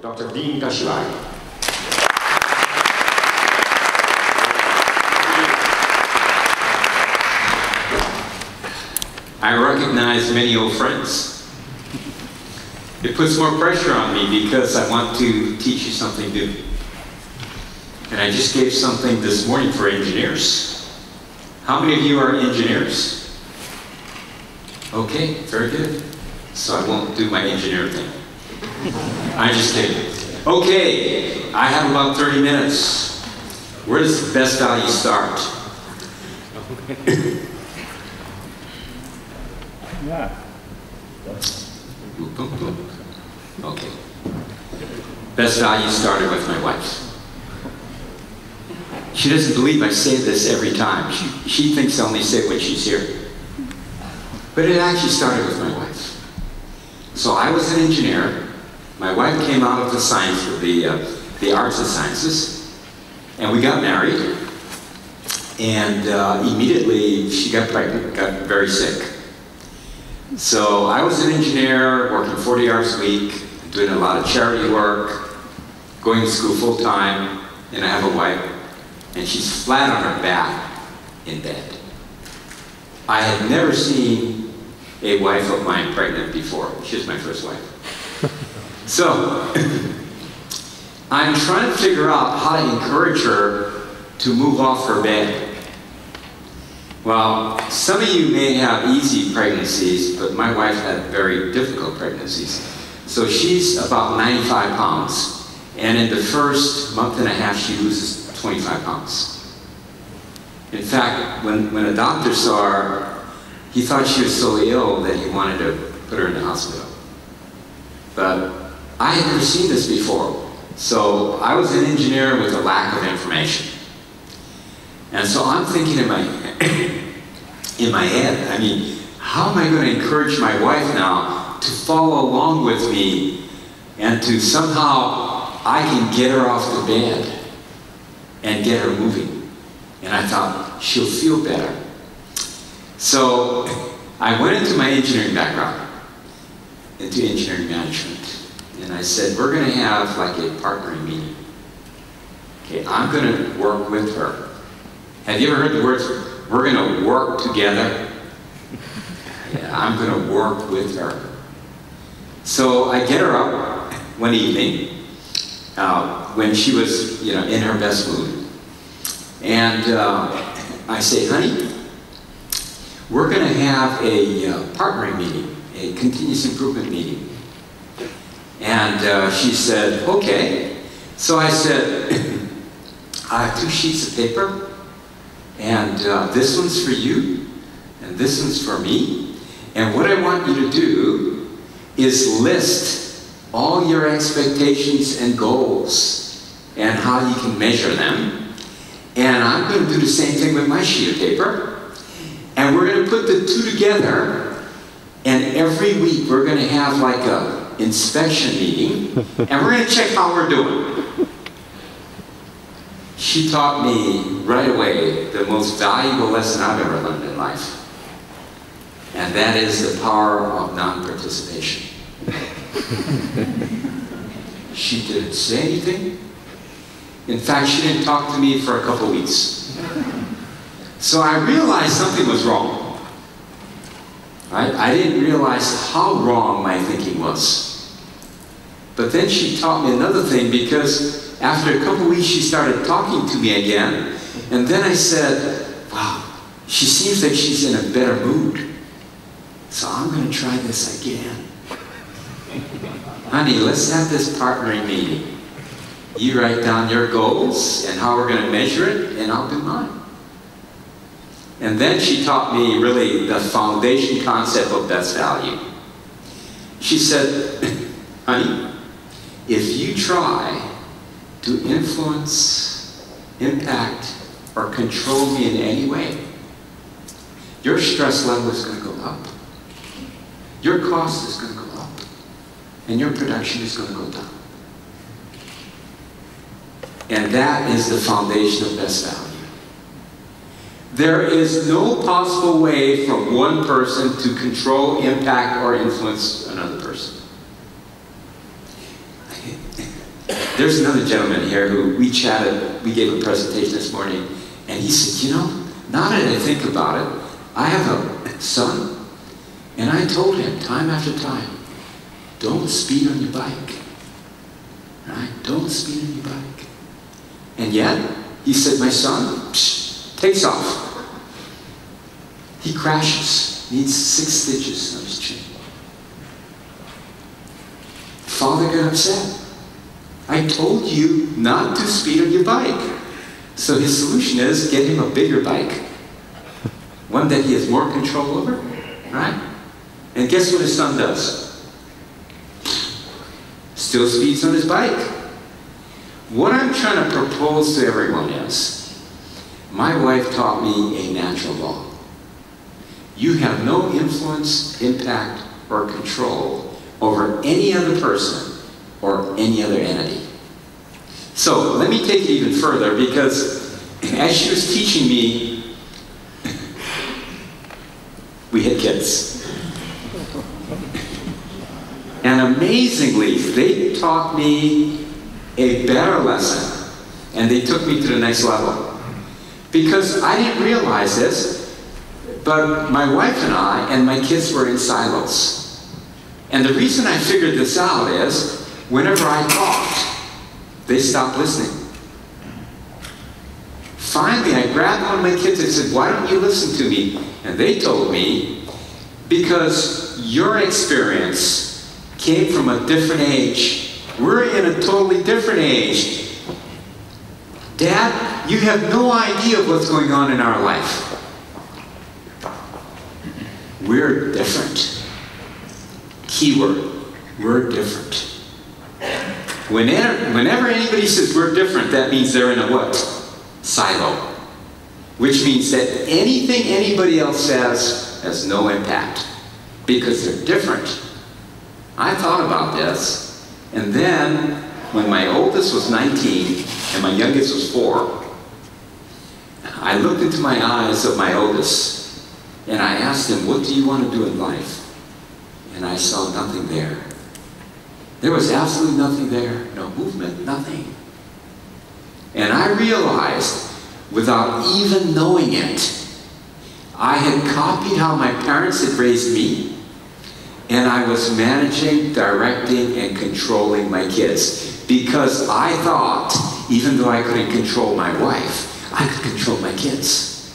Dr. Dean Kashiwagi. I recognize many old friends. It puts more pressure on me because I want to teach you something new. And I just gave something this morning for engineers. How many of you are engineers? Okay, very good. So I won't do my engineer thing. I'm just kidding. Okay, I have about 30 minutes. Where does the best value start? Yeah. Okay. Best value started with my wife. She doesn't believe I say this every time. She thinks I only say it when she's here. But it actually started with my wife. So I was an engineer. My wife came out of the science, the arts and sciences, and we got married. And immediately she got pregnant, got very sick. So I was an engineer, working 40 hours a week, doing a lot of charity work, going to school full time, and I have a wife, and she's flat on her back in bed. I had never seen a wife of mine pregnant before. She was my first wife. So, I'm trying to figure out how to encourage her to move off her bed. Well, some of you may have easy pregnancies, but my wife had very difficult pregnancies. So she's about 95 pounds, and in the first month and a half, she loses 25 pounds. In fact, when a doctor saw her, he thought she was so ill that he wanted to put her in the hospital. But I had never seen this before. So I was an engineer with a lack of information. And so I'm thinking in my head, I mean, how am I going to encourage my wife now to follow along with me and to somehow I can get her off the bed and get her moving. And I thought, she'll feel better. So I went into my engineering background, into engineering management. And I said, we're going to have like a partnering meeting. Okay, I'm going to work with her. Have you ever heard the words, we're going to work together? Yeah, I'm going to work with her. So I get her up one evening when she was, in her best mood. And I say, honey, we're going to have a partnering meeting, a continuous improvement meeting. And she said, okay. So I said, I have 2 sheets of paper, and this one's for you, and this one's for me. And what I want you to do is list all your expectations and goals and how you can measure them. And I'm going to do the same thing with my sheet of paper. And we're going to put the 2 together, and every week we're going to have like a inspection meeting, and we're going to check how we're doing. She taught me right away the most valuable lesson I've ever learned in life. And that is the power of non-participation. She didn't say anything. In fact, she didn't talk to me for a couple weeks. So I realized something was wrong. I didn't realize how wrong my thinking was. But then she taught me another thing, because after a couple weeks she started talking to me again, and then I said, wow, she seems like she's in a better mood. So I'm going to try this again. Honey, let's have this partnering meeting. You write down your goals and how we're going to measure it, and I'll do mine. And then she taught me really the foundation concept of best value. She said, honey, if you try to influence, impact, or control me in any way, your stress level is going to go up. Your cost is going to go up. And your production is going to go down. And that is the foundation of best value. There is no possible way for one person to control, impact, or influence another person. There's another gentleman here who we chatted, we gave a presentation this morning, and he said, you know, now that I think about it, I have a son, and I told him time after time, don't speed on your bike. Right? Don't speed on your bike. And yet, he said, my son, takes off. He crashes, needs 6 stitches on his chin. Father got upset. I told you not to speed on your bike. So his solution is get him a bigger bike. One that he has more control over, right? And guess what his son does? Still speeds on his bike. What I'm trying to propose to everyone is, my wife taught me a natural law. You have no influence, impact, or control over any other person or any other entity. So let me take it even further, because as she was teaching me, we had kids. And amazingly, they taught me a better lesson, and they took me to the next level. Because I didn't realize this, but my wife and I and my kids were in silos. And the reason I figured this out is, whenever I talked, they stopped listening. Finally, I grabbed one of my kids and said, why don't you listen to me? And they told me, because your experience came from a different age. We're in a totally different age. Dad, you have no idea what's going on in our life. We're different. Keyword, we're different. Whenever anybody says we're different, that means they're in a what? Silo. Which means that anything anybody else says has no impact, because they're different. I thought about this, and then when my oldest was 19 and my youngest was 4, I looked into my eyes of my oldest and I asked him, what do you want to do in life? And I saw nothing there. There was absolutely nothing there. No movement, nothing. And I realized, without even knowing it, I had copied how my parents had raised me, and I was managing, directing, and controlling my kids. Because I thought, even though I couldn't control my wife, I could control my kids.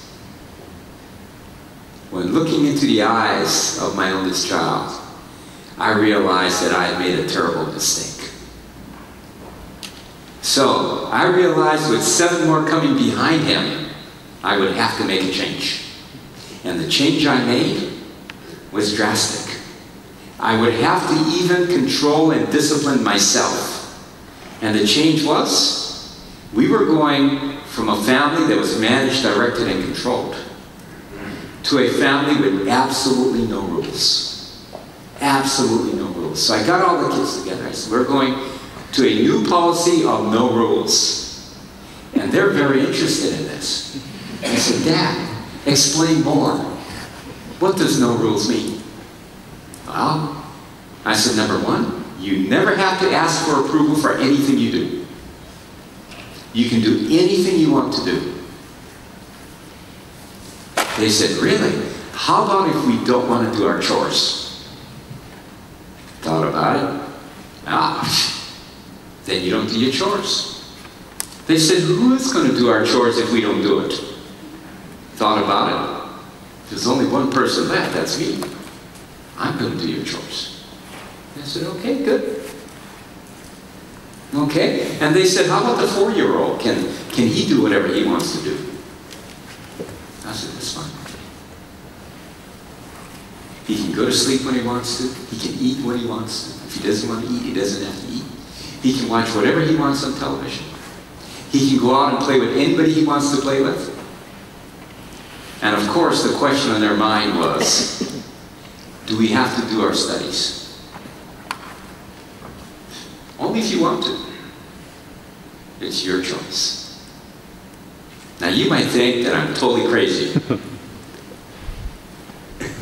When looking into the eyes of my oldest child, I realized that I had made a terrible mistake. So I realized with 7 more coming behind him, I would have to make a change. And the change I made was drastic. I would have to even control and discipline myself. And the change was, we were going from a family that was managed, directed, and controlled to a family with absolutely no rules. Absolutely no rules. So I got all the kids together. I said, we're going to a new policy of no rules. And they're very interested in this. I said, Dad, explain more. What does no rules mean? Well, I said, number 1, you never have to ask for approval for anything you do. You can do anything you want to do. They said, really? How about if we don't want to do our chores? Thought about it. Then you don't do your chores. They said, who is going to do our chores if we don't do it? Thought about it. There's only one person left, that's me. I'm going to do your chores. I said, okay, good. Okay, and they said, how about the 4-year-old? Can he do whatever he wants to do? I said, that's fine. He can go to sleep when he wants to. He can eat when he wants to. If he doesn't want to eat, he doesn't have to eat. He can watch whatever he wants on television. He can go out and play with anybody he wants to play with. And of course, the question on their mind was, do we have to do our studies? Only if you want to. It's your choice. Now you might think that I'm totally crazy.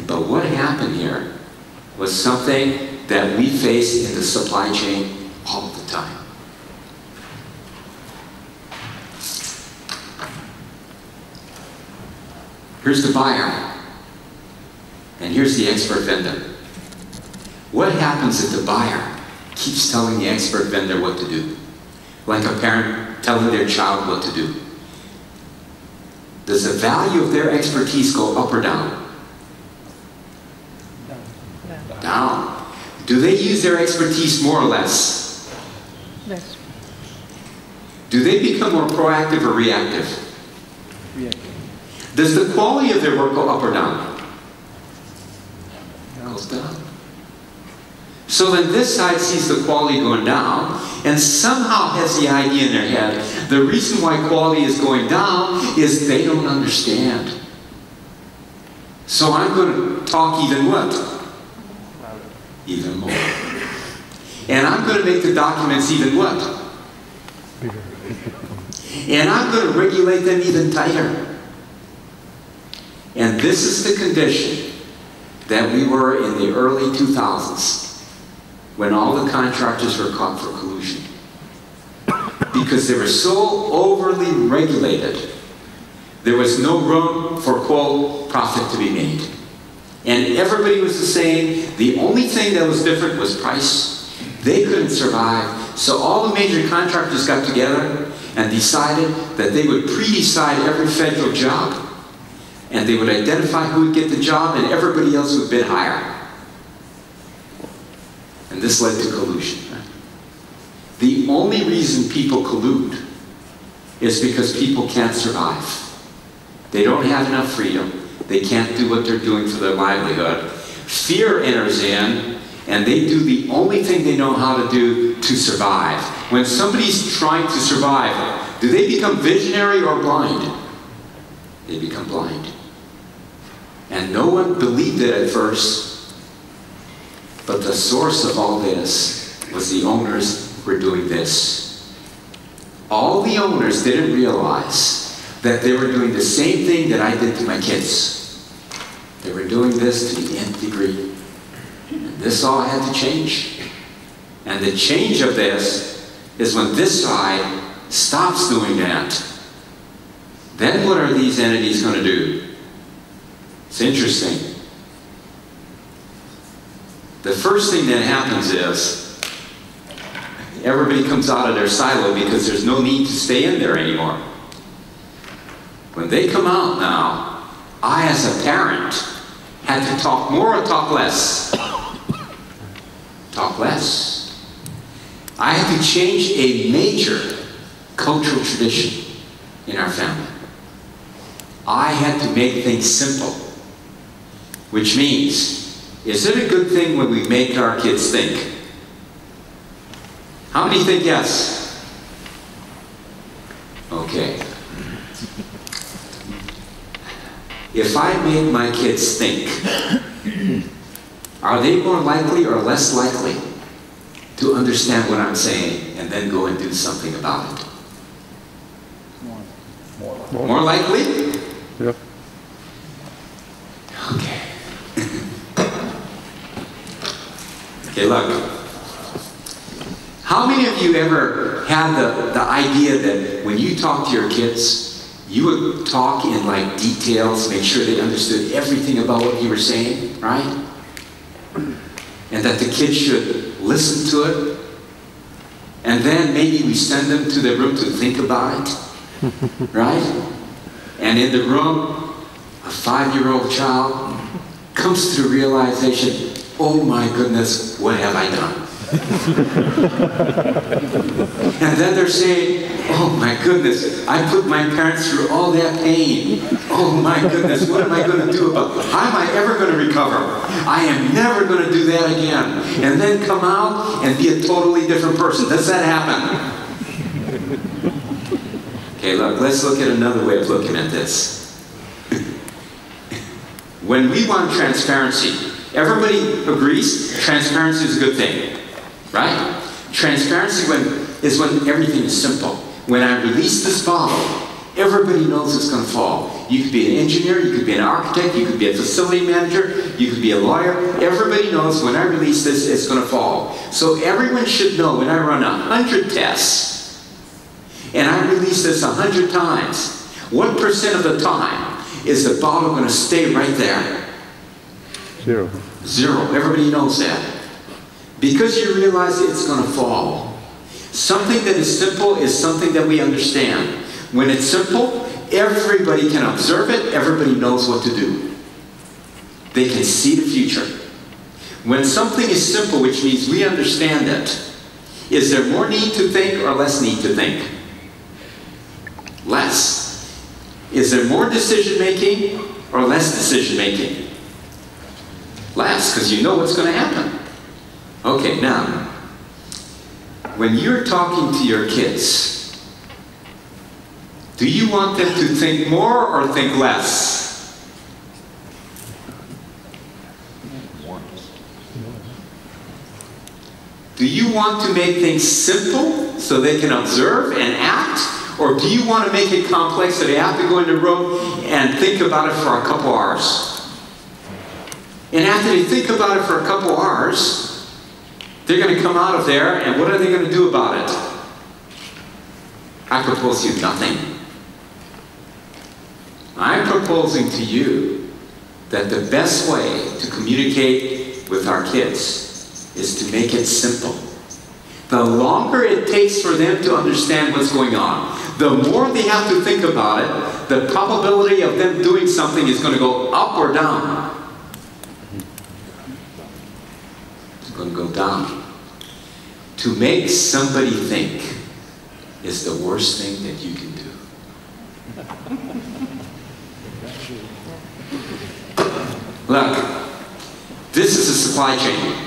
But what happened here was something that we face in the supply chain all the time. Here's the buyer. And here's the expert vendor. What happens if the buyer keeps telling the expert vendor what to do? Like a parent telling their child what to do. Does the value of their expertise go up or down? Down. Do they use their expertise more or less? Less. Do they become more proactive or reactive? Reactive. Does the quality of their work go up or down? It goes down. So then this side sees the quality going down and somehow has the idea in their head, the reason why quality is going down is they don't understand. So I'm going to talk even what? Even more. And I'm going to make the documents even what? Bigger. And I'm going to regulate them even tighter. And this is the condition that we were in the early 2000s when all the contractors were caught for collusion. Because they were so overly regulated, there was no room for, quote, profit to be made. And everybody was the same. The only thing that was different was price. They couldn't survive. So all the major contractors got together and decided that they would pre-decide every federal job. And they would identify who would get the job and everybody else would bid higher. And this led to collusion. The only reason people collude is because people can't survive. They don't have enough freedom. They can't do what they're doing for their livelihood. Fear enters in, and they do the only thing they know how to do to survive. When somebody's trying to survive, do they become visionary or blind? They become blind. And no one believed it at first. But the source of all this was the owners were doing this. All the owners didn't realize that they were doing the same thing that I did to my kids. They were doing this to the nth degree. And this all had to change. And the change of this is when this side stops doing that. Then what are these entities going to do? It's interesting. The first thing that happens is everybody comes out of their silo because there's no need to stay in there anymore. When they come out now, I as a parent had to talk more or talk less? Talk less. I had to change a major cultural tradition in our family. I had to make things simple, which means, is it a good thing when we make our kids think? How many think yes? Okay. If I make my kids think, are they more likely or less likely to understand what I'm saying and then go and do something about it? More likely? Yep. Okay. Okay, look. How many of you ever had the idea that when you talk to your kids, you would talk in like details, make sure they understood everything about what you were saying, right? And that the kids should listen to it. And then maybe we send them to the room to think about it, right? And in the room, a 5-year-old child comes to the realization, oh my goodness, what have I done? And then they're saying, oh my goodness, I put my parents through all that pain. Oh my goodness, what am I going to do about it? How am I ever going to recover? I am never going to do that again. And then come out and be a totally different person. Does that happen? Okay, look, let's look at another way of looking at this. When we want transparency, everybody agrees transparency is a good thing, right? Transparency is when everything is simple. When I release this bottle, everybody knows it's going to fall. You could be an engineer, you could be an architect, you could be a facility manager, you could be a lawyer. Everybody knows when I release this, it's going to fall. So everyone should know when I run 100 tests, and I release this 100 times, what % of the time is the bottle going to stay right there? Zero. Zero. Everybody knows that. Because you realize it's going to fall. Something that is simple is something that we understand. When it's simple, everybody can observe it, everybody knows what to do. They can see the future. When something is simple, which means we understand it, is there more need to think or less need to think? Less. Is there more decision making or less decision making? Less, because you know what's going to happen. Okay, now, when you're talking to your kids, do you want them to think more or think less? Do you want to make things simple so they can observe and act? Or do you want to make it complex so they have to go in the room and think about it for a couple hours? And after they think about it for a couple hours, they're going to come out of there, and what are they going to do about it? I propose to you nothing. I'm proposing to you that the best way to communicate with our kids is to make it simple. The longer it takes for them to understand what's going on, the more they have to think about it, the probability of them doing something is going to go up or down. It's going to go down. To make somebody think is the worst thing that you can do. Look, this is a supply chain.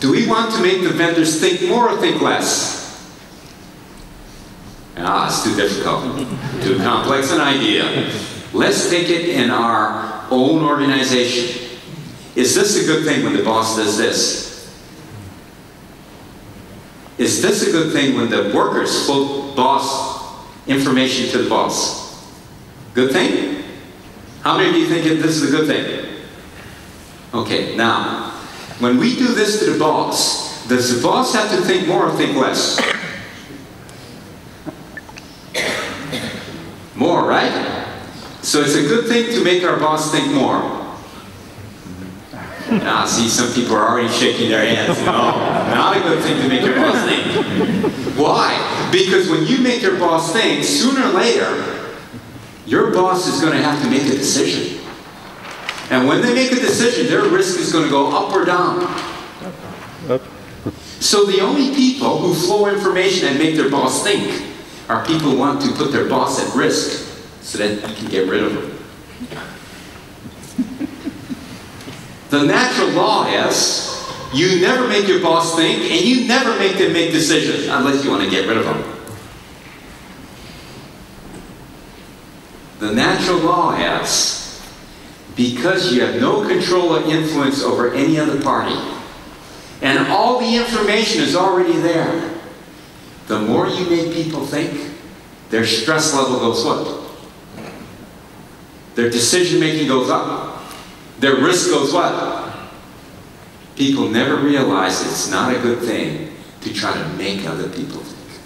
Do we want to make the vendors think more or think less? Ah, it's too difficult, too complex an idea. Let's take it in our own organization. Is this a good thing when the boss does this? Is this a good thing when the workers float boss information to the boss? Good thing? How many of you think this is a good thing? Okay, now, when we do this to the boss, does the boss have to think more or think less? More, right? So it's a good thing to make our boss think more. Now, see, some people are already shaking their heads. No, not a good thing to make your boss think. Why? Because when you make your boss think, sooner or later, your boss is going to have to make a decision. And when they make a decision, their risk is going to go up or down. Up. So the only people who flow information and make their boss think are people who want to put their boss at risk so that you can get rid of them. The natural law is you never make your boss think and you never make them make decisions unless you want to get rid of them. The natural law is because you have no control or influence over any other party, and all the information is already there, the more you make people think, their stress level goes what? Their decision making goes up. Their risk goes what? People never realize it's not a good thing to try to make other people think.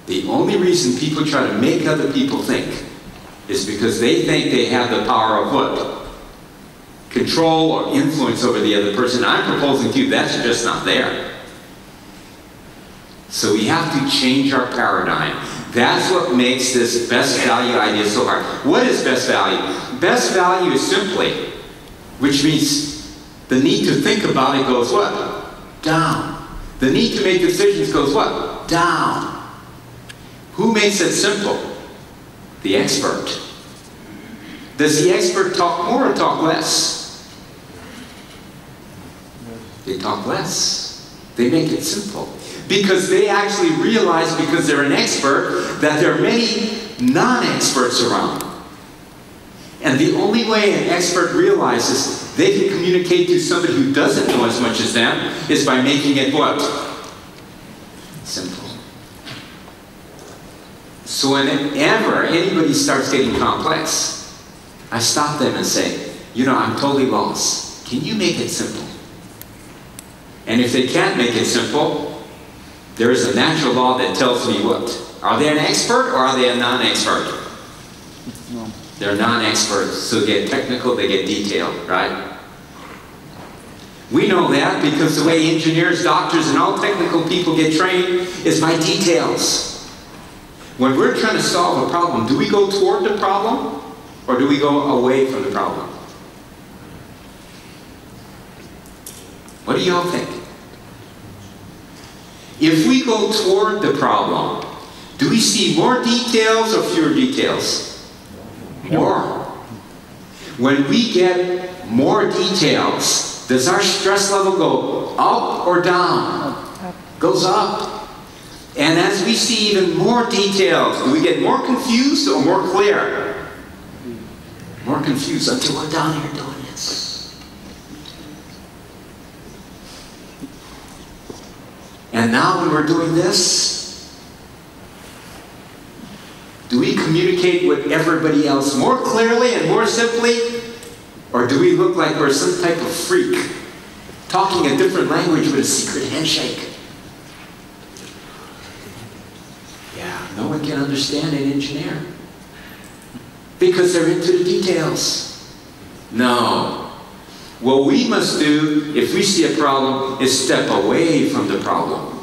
The only reason people try to make other people think is because they think they have the power of what? Control or influence over the other person. I'm proposing to you that's just not there. So we have to change our paradigm. That's what makes this best value idea so hard. What is best value? Best value is simply, which means the need to think about it goes what? Down. The need to make decisions goes what? Down. Who makes it simple? The expert. Does the expert talk more or talk less? They talk less. They make it simple. Because they actually realize, because they're an expert, that there are many non-experts around. And the only way an expert realizes they can communicate to somebody who doesn't know as much as them is by making it what? Simple. So whenever anybody starts getting complex, I stop them and say, you know, I'm totally lost. Can you make it simple? And if they can't make it simple, there is a natural law that tells me what? Are they an expert or are they a non-expert? They're non-experts, so they get technical, they get detailed, right? We know that because the way engineers, doctors, and all technical people get trained is by details. When we're trying to solve a problem, do we go toward the problem or do we go away from the problem? What do y'all think? If we go toward the problem, do we see more details or fewer details? More. When we get more details, does our stress level go up or down? Goes up. And as we see even more details, do we get more confused or more clear? More confused until we're down here doing this. And now when we're doing this, do we communicate with everybody else more clearly and more simply? Or do we look like we're some type of freak, talking a different language with a secret handshake? Yeah, no one can understand an engineer because they're into the details. No. What we must do, if we see a problem, is step away from the problem.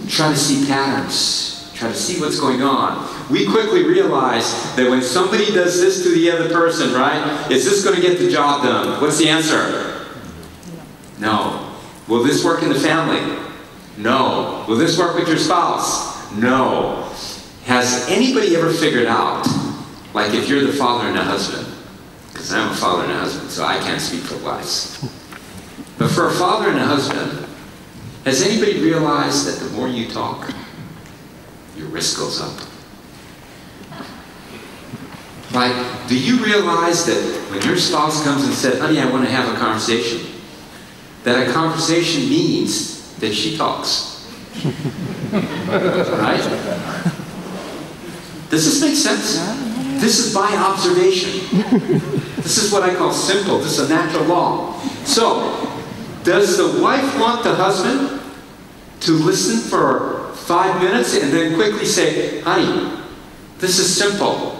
Try to see patterns. Try to see what's going on. We quickly realize that when somebody does this to the other person, right, is this going to get the job done? What's the answer? No. Will this work in the family? No. Will this work with your spouse? No. Has anybody ever figured out, like if you're the father and the husband, because I'm a father and a husband, so I can't speak for wives. But for a father and a husband, has anybody realized that the more you talk, your risk goes up? Like, do you realize that when your spouse comes and says, honey, I want to have a conversation, that a conversation means that she talks? Right? Does this make sense? This is by observation. This is what I call simple. This is a natural law. So, does the wife want the husband to listen for 5 minutes and then quickly say, honey, this is simple.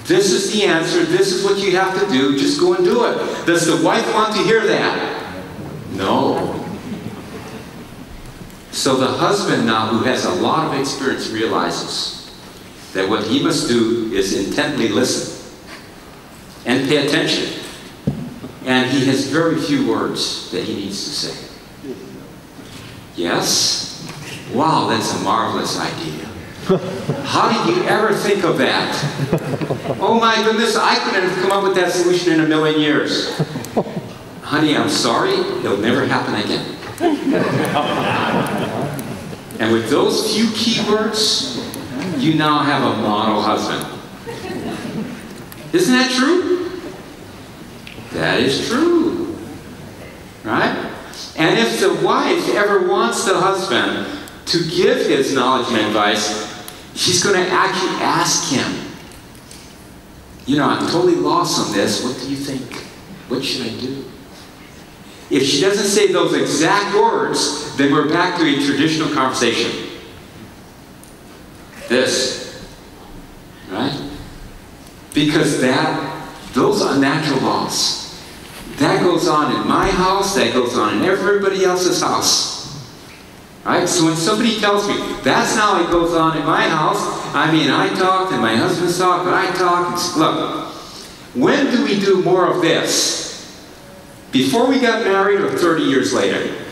This is the answer. This is what you have to do. Just go and do it. Does the wife want to hear that? No. So the husband now, who has a lot of experience, realizes that what he must do is intently listen and pay attention. And he has very few words that he needs to say. Yes? Wow, that's a marvelous idea. How did you ever think of that? Oh my goodness, I couldn't have come up with that solution in a million years. Honey, I'm sorry, it'll never happen again. And with those few keywords, you now have a model husband. Isn't that true? That is true. Right? And if the wife ever wants the husband to give his knowledge and advice, she's going to actually ask him, you know, I'm totally lost on this. What do you think? What should I do? If she doesn't say those exact words, then we're back to a traditional conversation. This, right? Because those are natural laws. That goes on in my house, that goes on in everybody else's house. Right? So when somebody tells me, that's how it goes on in my house, I mean, I talk and my husband's talk, but I talk. Look, when do we do more of this? Before we got married or 30 years later?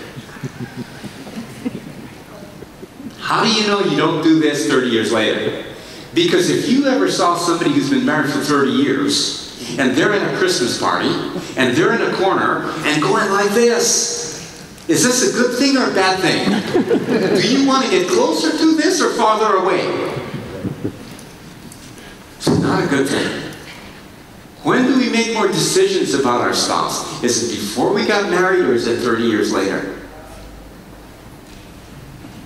How do you know you don't do this 30 years later? Because if you ever saw somebody who's been married for 30 years, and they're in a Christmas party, and they're in a corner, and going like this, is this a good thing or a bad thing? Do you want to get closer to this or farther away? It's not a good thing. When do we make more decisions about our spouse? Is it before we got married or is it 30 years later?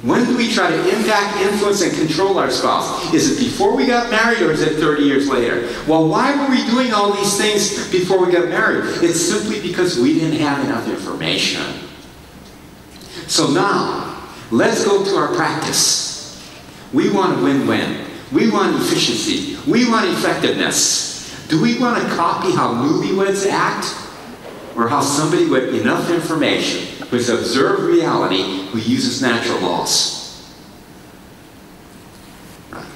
When do we try to impact, influence, and control our spouse? Is it before we got married or is it 30 years later? Well, why were we doing all these things before we got married? It's simply because we didn't have enough information. So now, let's go to our practice. We want a win-win. We want efficiency. We want effectiveness. Do we want to copy how newlyweds act? Or how somebody with enough information, who has observed reality, who uses natural laws? Right.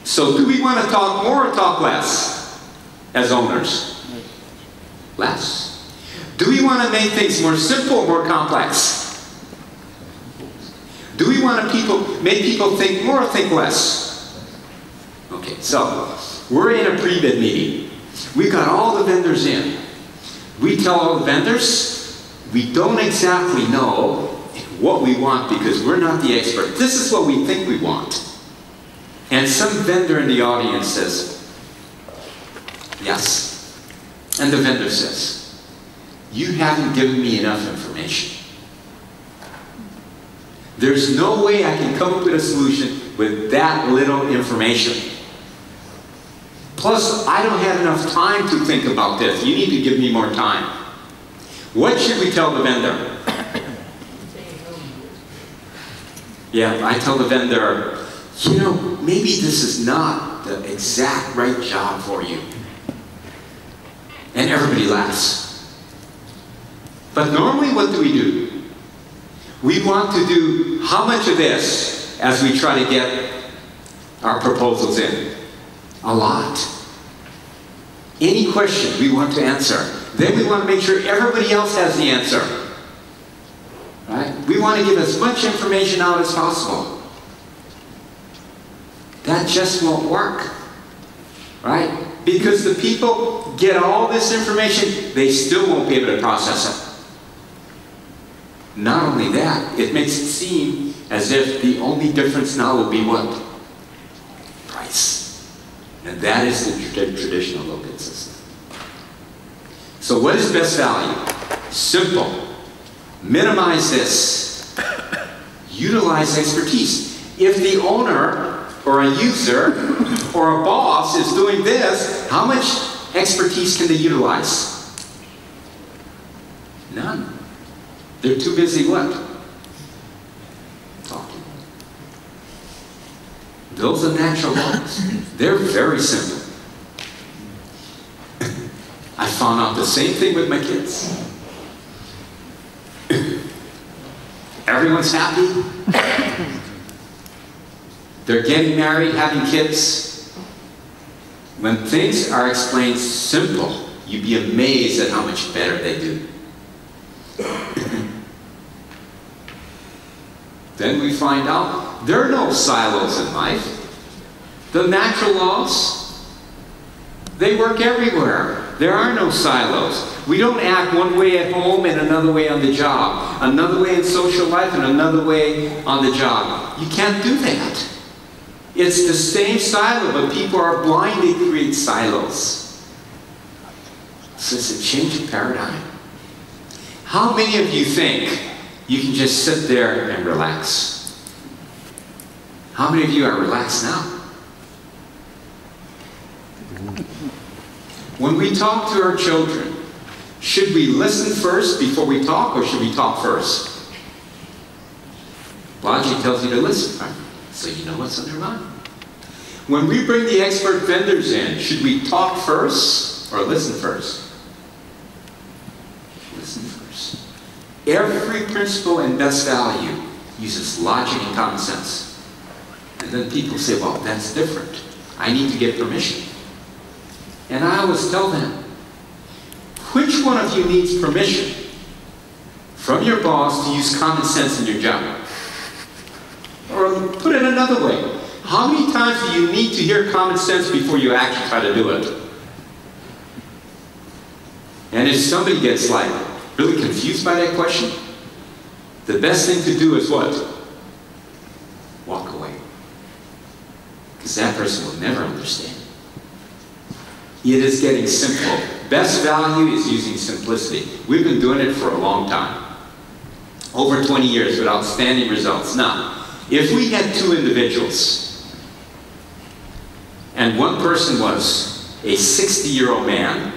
So do we want to talk more or talk less as owners? Less. Do we want to make things more simple or more complex? Do we want to make people think more or think less? Okay, so we're in a pre-bid meeting. We've got all the vendors in. We tell all the vendors, we don't exactly know what we want because we're not the expert. This is what we think we want. And some vendor in the audience says, yes. And the vendor says, you haven't given me enough information. There's no way I can come up with a solution with that little information. Plus, I don't have enough time to think about this. You need to give me more time. What should we tell the vendor? Yeah, I tell the vendor, you know, maybe this is not the exact right job for you. And everybody laughs. But normally what do? We want to do how much of this as we try to get our proposals in? A lot. Any question we want to answer. Then we want to make sure everybody else has the answer. Right? We want to give as much information out as possible. That just won't work. Right? Because the people get all this information, they still won't be able to process it. Not only that, it makes it seem as if the only difference now will be what? Price. And that is the traditional low-bid system. So what is best value? Simple. Minimize this. Utilize expertise. If the owner or a user or a boss is doing this, how much expertise can they utilize? None. They're too busy what? Talking. Those are natural laws. They're very simple. I found out the same thing with my kids. Everyone's happy. They're getting married, having kids. When things are explained simple, you'd be amazed at how much better they do. Then we find out there are no silos in life. The natural laws, they work everywhere. There are no silos. We don't act one way at home and another way on the job. Another way in social life and another way on the job. You can't do that. It's the same silo, but people are blind to create silos. So it's a change of paradigm. How many of you think you can just sit there and relax? How many of you are relaxed now? When we talk to our children, should we listen first before we talk, or should we talk first? Logic tells you to listen, right? So you know what's on their mind. When we bring the expert vendors in, should we talk first or listen first? Listen first. Every principle in best value uses logic and common sense. And then people say, well, that's different. I need to get permission. And I always tell them, which one of you needs permission from your boss to use common sense in your job? Or put it another way, how many times do you need to hear common sense before you actually try to do it? And if somebody gets like really confused by that question, the best thing to do is what? Walk away. Because that person will never understand. It is getting simple. Best value is using simplicity. We've been doing it for a long time. Over 20 years with outstanding results. Now, if we had two individuals, and one person was a 60-year-old man,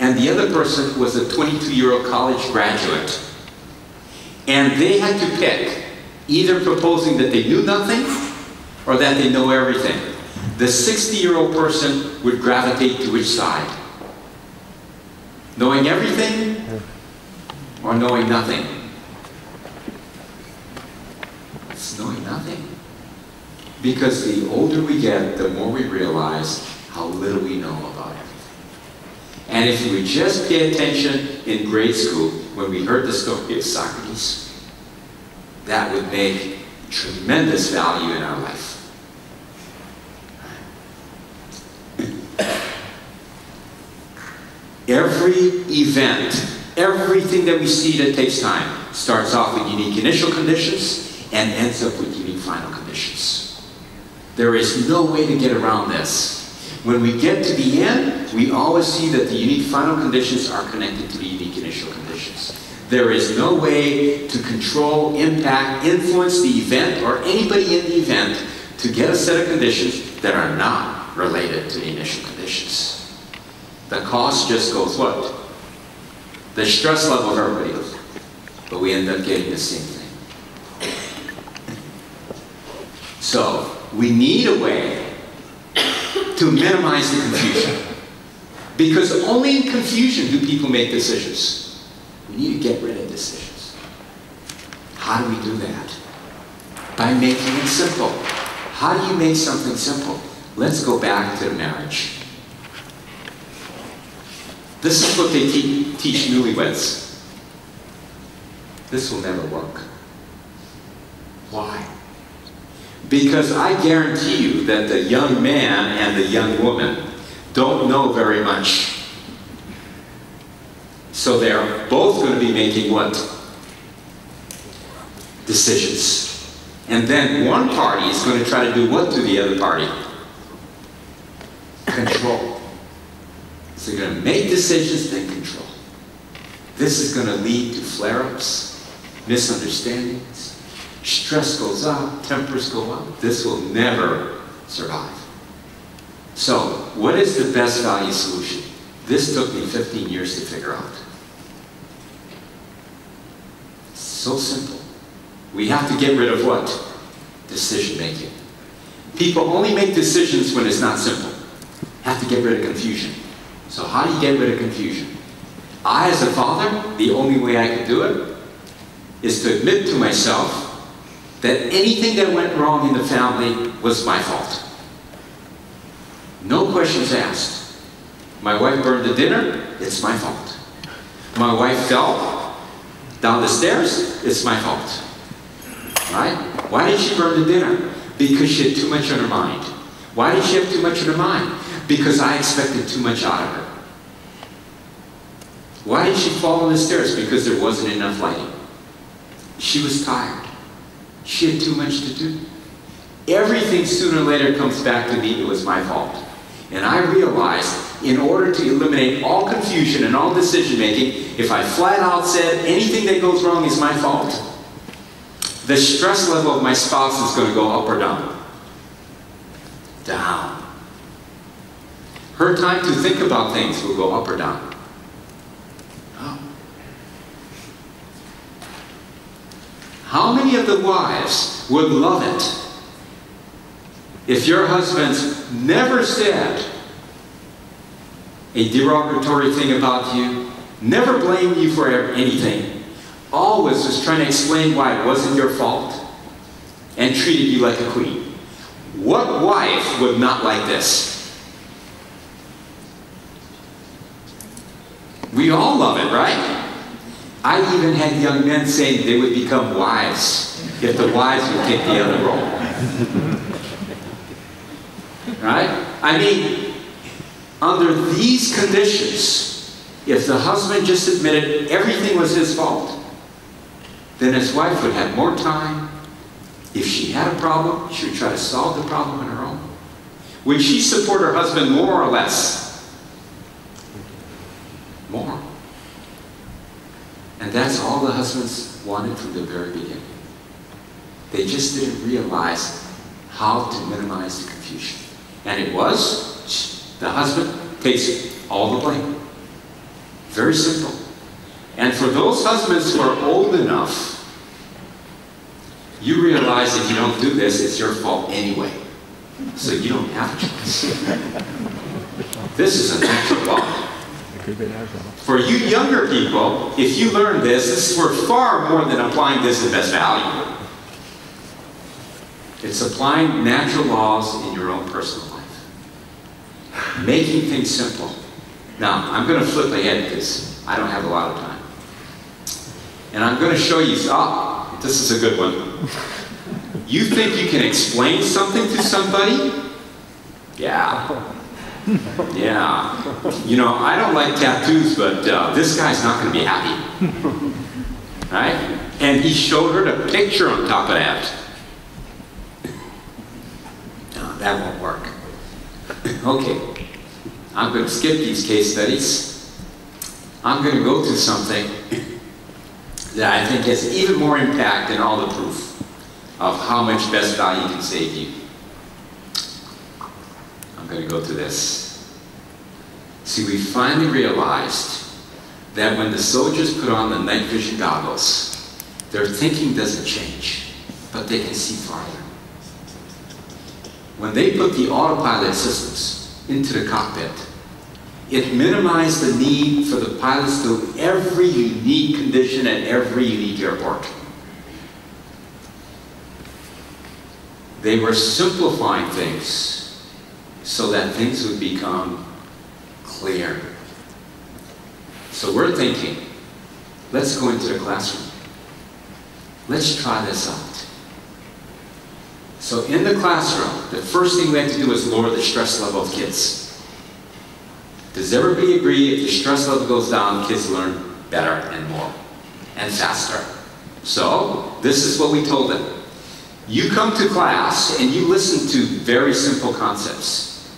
and the other person was a 22-year-old college graduate, and they had to pick, either proposing that they knew nothing, or that they know everything, the 60-year-old person would gravitate to which side? Knowing everything or knowing nothing? It's knowing nothing. Because the older we get, the more we realize how little we know about everything. And if we just pay attention in grade school, when we heard the story of Socrates, that would make tremendous value in our life. Every event, everything that we see that takes time, starts off with unique initial conditions and ends up with unique final conditions. There is no way to get around this. When we get to the end, we always see that the unique final conditions are connected to the unique initial conditions. There is no way to control, impact, influence the event or anybody in the event to get a set of conditions that are not related to the initial conditions. The cost just goes what? The stress level of everybody goes. But we end up getting the same thing. So, we need a way to minimize the confusion. Because only in confusion do people make decisions. We need to get rid of decisions. How do we do that? By making it simple. How do you make something simple? Let's go back to marriage. This is what they teach newlyweds. This will never work. Why? Because I guarantee you that the young man and the young woman don't know very much. So they're both going to be making what? Decisions. And then one party is going to try to do what to the other party? Control. So you're going to make decisions, then control. This is going to lead to flare-ups, misunderstandings, stress goes up, tempers go up. This will never survive. So, what is the best value solution? This took me 15 years to figure out. So simple. We have to get rid of what? Decision making. People only make decisions when it's not simple. Have to get rid of confusion. So how do you get rid of confusion? I, as a father, the only way I could do it is to admit to myself that anything that went wrong in the family was my fault. No questions asked. My wife burned the dinner, it's my fault. My wife fell down the stairs, it's my fault. Right? Why did she burn the dinner? Because she had too much on her mind. Why did she have too much on her mind? Because I expected too much out of her. Why did she fall on the stairs? Because there wasn't enough lighting. She was tired. She had too much to do. Everything sooner or later comes back to me, it was my fault. And I realized, in order to eliminate all confusion and all decision making, if I flat out said anything that goes wrong is my fault, the stress level of my spouse is going to go up or down? Down. Her time to think about things will go up or down? Oh. How many of the wives would love it if your husband never said a derogatory thing about you, never blamed you for anything, always was trying to explain why it wasn't your fault, and treated you like a queen? What wife would not like this? We all love it, right? I even had young men saying they would become wives if the wives would take the other role. Right? I mean, under these conditions, if the husband just admitted everything was his fault, then his wife would have more time. If she had a problem, she would try to solve the problem on her own. Would she support her husband more or less? More. And that's all the husbands wanted from the very beginning. They just didn't realize how to minimize the confusion. And it was, the husband takes all the blame. Very simple. And for those husbands who are old enough, you realize if you don't do this, it's your fault anyway. So you don't have a choice. This is a natural law. For you younger people, if you learn this, this is worth far more than applying this at best value. It's applying natural laws in your own personal life. Making things simple. Now, I'm going to flip ahead because I don't have a lot of time. And I'm going to show you, this is a good one. You think you can explain something to somebody? Yeah. Yeah. You know, I don't like tattoos, but this guy's not going to be happy. Right? And he showed her the picture on top of that. No, that won't work. Okay. I'm going to skip these case studies. I'm going to go to something that I think has even more impact than all the proof of how much best value can save you. I'm going to go to this. See, we finally realized that when the soldiers put on the night vision goggles, their thinking doesn't change, but they can see farther. When they put the autopilot systems into the cockpit, it minimized the need for the pilots to do every unique condition at every unique airport. They were simplifying things so that things would become clear. So we're thinking, let's go into the classroom. Let's try this out. So in the classroom, the first thing we have to do is lower the stress level of kids. Does everybody agree if the stress level goes down, kids learn better and more and faster? So this is what we told them. You come to class and you listen to very simple concepts.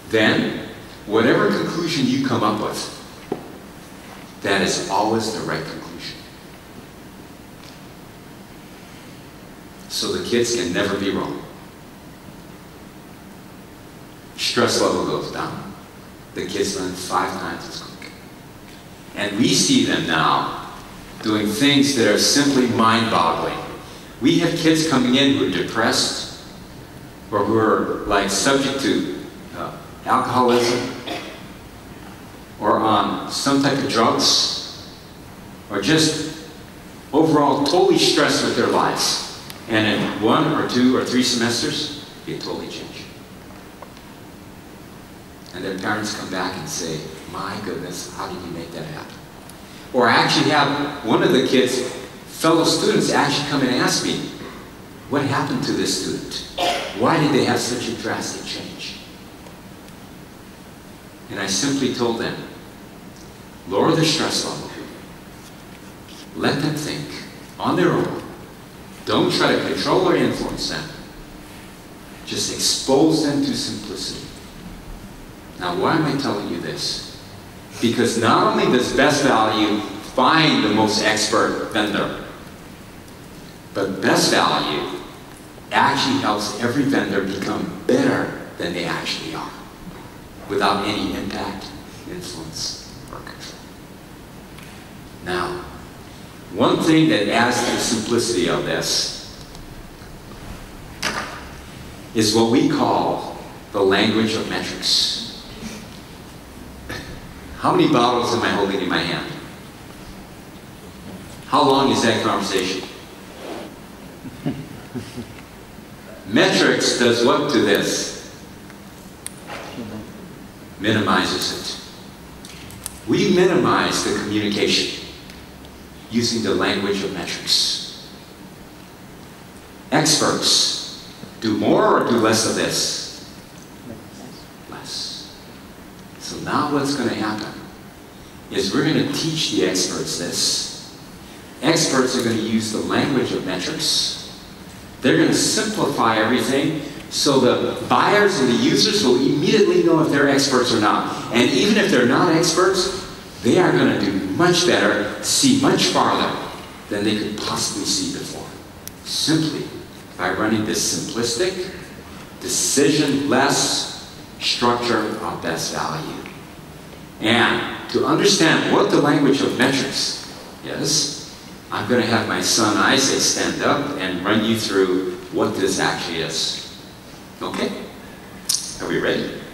Then, whatever conclusion you come up with, that is always the right conclusion. So the kids can never be wrong. Stress level goes down. The kids learn 5 times as quick. And we see them now doing things that are simply mind-boggling. We have kids coming in who are depressed or who are like subject to alcoholism or on some type of drugs or just overall totally stressed with their lives. And in 1 or 2 or 3 semesters, it totally changed. And their parents come back and say, my goodness, how did you make that happen? Or I actually have one of the kids, fellow students, actually come and ask me, what happened to this student? Why did they have such a drastic change? And I simply told them, lower the stress level. Let them think on their own. Don't try to control or influence them. Just expose them to simplicity. Now, why am I telling you this? Because not only does Best Value find the most expert vendor, but Best Value actually helps every vendor become better than they actually are, without any impact, influence, or control. Now, one thing that adds to the simplicity of this is what we call the language of metrics. How many bottles am I holding in my hand? How long is that conversation? Metrics does what to this? Minimizes it. We minimize the communication using the language of metrics. Experts do more or do less of this? Less. So now what's going to happen is we're going to teach the experts this. Experts are going to use the language of metrics. They're going to simplify everything so the buyers and the users will immediately know if they're experts or not. And even if they're not experts, they are going to do much better, see much farther than they could possibly see before. Simply by running this simplistic, decision-less structure of Best Value. And to understand what the language of metrics is, I'm going to have my son Isaac stand up and run you through what this actually is. Okay? Are we ready?